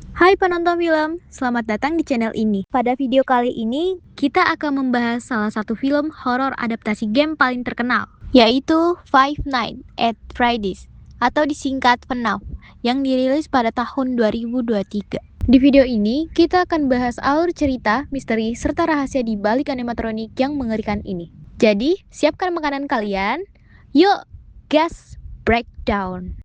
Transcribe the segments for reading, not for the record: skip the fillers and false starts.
Hai penonton film, selamat datang di channel ini. Pada video kali ini, kita akan membahas salah satu film horor adaptasi game paling terkenal, yaitu Five Nights at Freddy's atau disingkat FNAF, yang dirilis pada tahun 2023. Di video ini, kita akan bahas alur cerita, misteri, serta rahasia di balik animatronik yang mengerikan ini. Jadi, siapkan makanan kalian. Yuk, gas breakdown.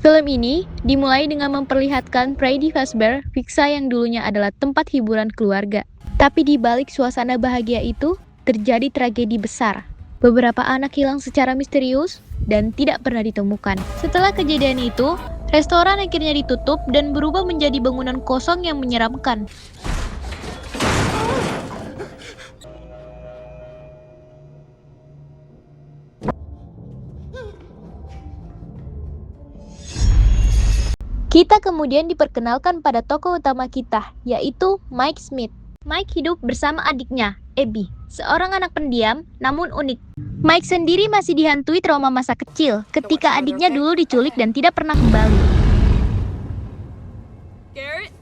Film ini dimulai dengan memperlihatkan Freddy Fazbear Pizza yang dulunya adalah tempat hiburan keluarga. Tapi di balik suasana bahagia itu, terjadi tragedi besar. Beberapa anak hilang secara misterius dan tidak pernah ditemukan. Setelah kejadian itu, restoran akhirnya ditutup dan berubah menjadi bangunan kosong yang menyeramkan. Kita kemudian diperkenalkan pada tokoh utama kita, yaitu Mike Smith. Mike hidup bersama adiknya, Abby, seorang anak pendiam namun unik. Mike sendiri masih dihantui trauma masa kecil ketika adiknya dulu diculik dan tidak pernah kembali. Garrett?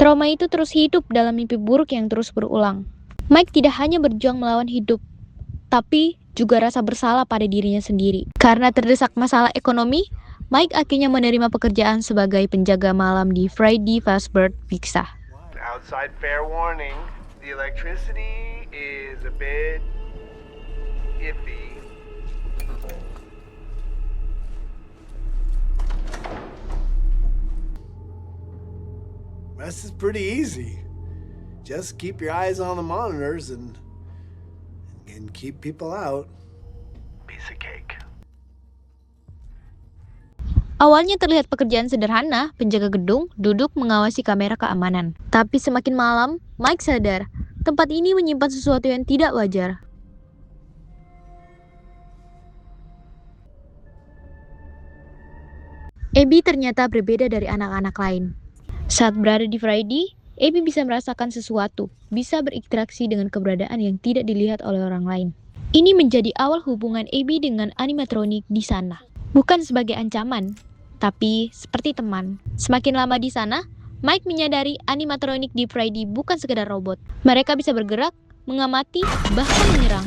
Trauma itu terus hidup dalam mimpi buruk yang terus berulang. Mike tidak hanya berjuang melawan hidup, tapi juga rasa bersalah pada dirinya sendiri. Karena terdesak masalah ekonomi, Mike akhirnya menerima pekerjaan sebagai penjaga malam di Freddy Fazbear Pizza. Outside fair warning, the electricity is a bit iffy. Rest is pretty easy. Just keep your eyes on the monitors and keep people out. Piece of cake. Awalnya terlihat pekerjaan sederhana, penjaga gedung duduk mengawasi kamera keamanan. Tapi semakin malam, Mike sadar, tempat ini menyimpan sesuatu yang tidak wajar. Abby ternyata berbeda dari anak-anak lain. Saat berada di Freddy, Abby bisa merasakan sesuatu, bisa berinteraksi dengan keberadaan yang tidak dilihat oleh orang lain. Ini menjadi awal hubungan Abby dengan animatronik di sana. Bukan sebagai ancaman, tapi seperti teman. Semakin lama di sana, Mike menyadari animatronik di Freddy bukan sekedar robot. Mereka bisa bergerak, mengamati, bahkan menyerang.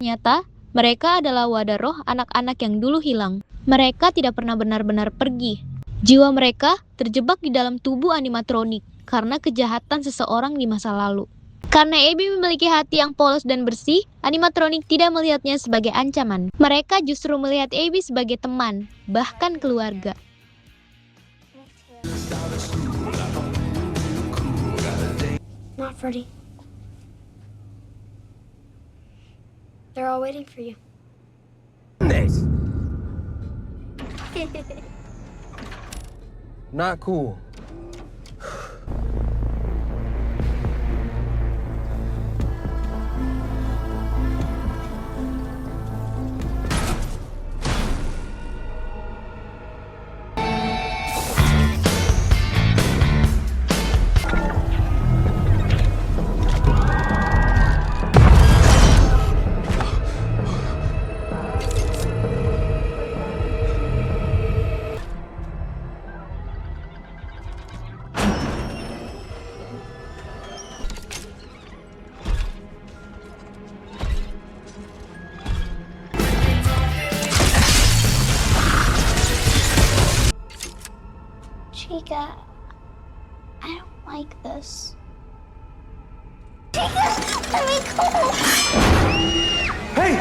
Ternyata, mereka adalah wadah roh anak-anak yang dulu hilang. Mereka tidak pernah benar-benar pergi. Jiwa mereka terjebak di dalam tubuh animatronik karena kejahatan seseorang di masa lalu. Karena Abby memiliki hati yang polos dan bersih, animatronik tidak melihatnya sebagai ancaman. Mereka justru melihat Abby sebagai teman, bahkan keluarga. Not Freddy. They're all waiting for you. This. Not cool. Chica, I don't like this. Hey!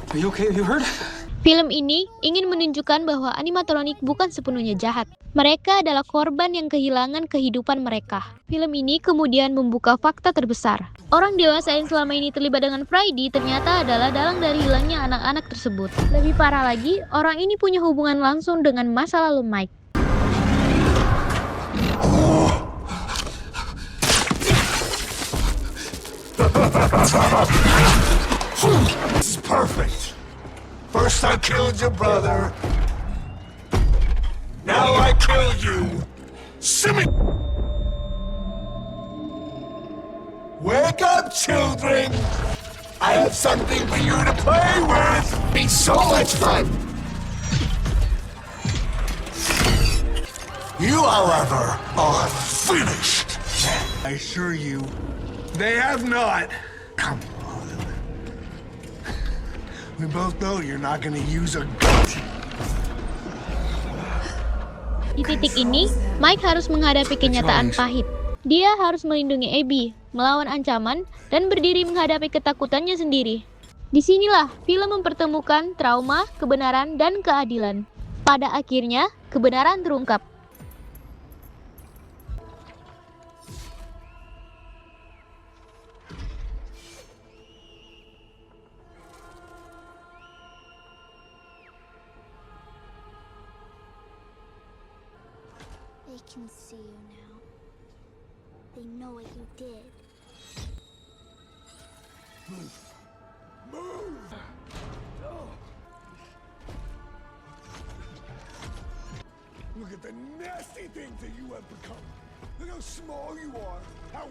Are you okay? Are you hurt? Film ini ingin menunjukkan bahwa animatronik bukan sepenuhnya jahat. Mereka adalah korban yang kehilangan kehidupan mereka. Film ini kemudian membuka fakta terbesar. Orang dewasa yang selama ini terlibat dengan Friday ternyata adalah dalang dari hilangnya anak-anak tersebut. Lebih parah lagi, orang ini punya hubungan langsung dengan masa lalu Mike. This is perfect. First I killed your brother. Now I killed you. Simmy. Wake up, children. I have something for you to play with. Be so much fun. You, however, are finished. I assure you, they have not. Come on. We both know you're not gonna use a gun. Di titik ini, Mike harus menghadapi kenyataan pahit. Dia harus melindungi Abby, melawan ancaman, dan berdiri menghadapi ketakutannya sendiri. Disinilah film mempertemukan trauma, kebenaran, dan keadilan. Pada akhirnya, kebenaran terungkap. They can see you now. They know what you did. Look at the nasty things that you have become. Look how small you are. How...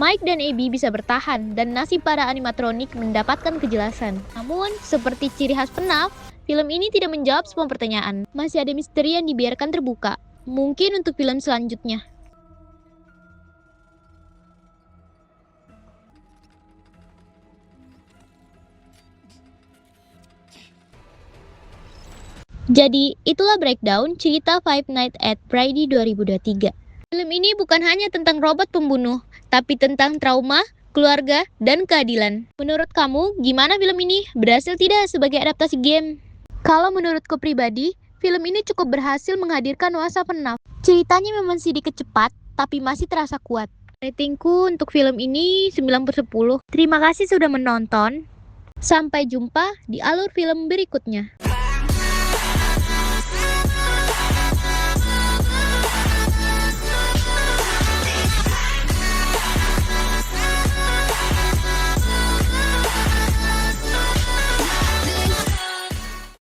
Mike dan Abby bisa bertahan dan nasib para animatronik mendapatkan kejelasan. Namun, seperti ciri khas FNAF, film ini tidak menjawab semua pertanyaan. Masih ada misteri yang dibiarkan terbuka. Mungkin untuk film selanjutnya. Jadi, itulah breakdown cerita Five Nights at Freddy 2023. Film ini bukan hanya tentang robot pembunuh, tapi tentang trauma, keluarga, dan keadilan. Menurut kamu, gimana film ini? Berhasil tidak sebagai adaptasi game? Kalau menurutku pribadi, film ini cukup berhasil menghadirkan nuansa FNAF. Ceritanya memang sedikit cepat, tapi masih terasa kuat. Ratingku untuk film ini 9/10. Terima kasih sudah menonton. Sampai jumpa di alur film berikutnya.